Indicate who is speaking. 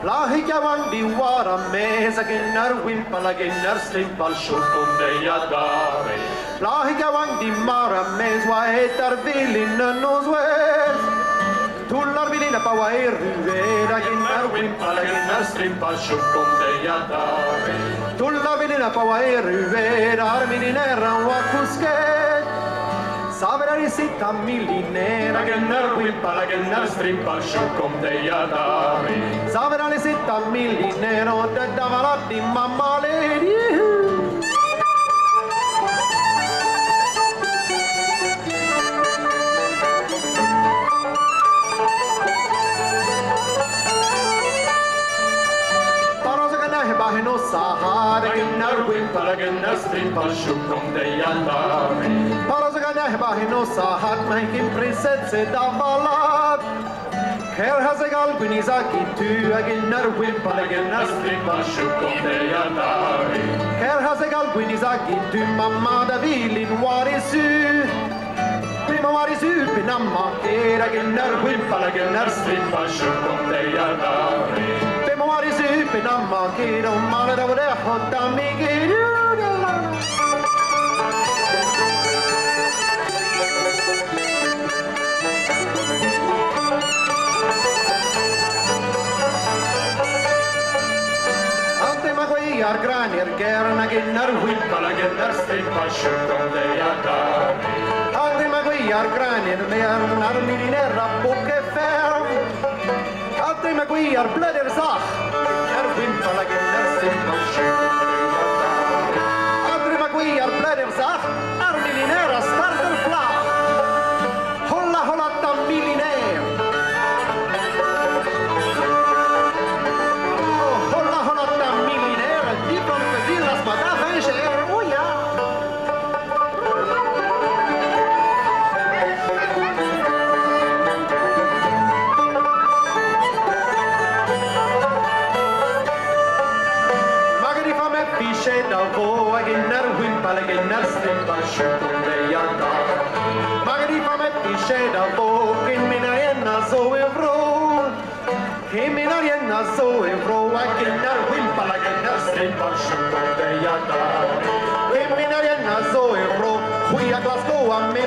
Speaker 1: Lahjavan diuara mesa ginnar wimpala ginnar slimpal shukunde yadare. Lahjavan dimara meswa etar vilina noswes. Tullar vilina pawai rivera ginnar wimpala ginnar slimpal shukunde yadare. Tullar vilina pawai rivera arminina rawakusket. Saverari sita millinera ginnar wimpala ginnar strimpal shukunde yadare. Saverari sita millinera och davalatti mamma lady. Bahino sahara ginnar wimpala ginnar strimpal shukunde yadare. Parasagana bahino sahat mahikin prinsesse davalat. Her hasegal bunizaki tu ginnar wimpala ginnar strimpal shukunde yadare. Her hasegal bunizaki tu mamma da vilin warisu. Prima warisu pinamma era ginnar wimpala ginnar strimpal shukunde yadare. Pinamma kiro mala da vore hotta migi. Ante magoi ar granier gerna ginnar wimpala ginnar strimpal shukunde yadare. Ante magoi ar granier lernar milinera buke ferm. Ante magoi ar blöder sach. Wimpala ginnar strimpal shukunde yadare. Andre magui ar blöder sach. Ar millinera starter flach. Holla holla ta milliner. Holla holla ta milliner. Dipon fezillas madafencher. Oh ja. Fische da voa ginnar wimpala ginnar strimpal shukunde yadare. Magari fa me fische da voa che minarienna so evro. Che minarienna so evro a ginnar wimpala ginnar strimpal shukunde yadare. Che minarienna so evro qui a Glasgow a me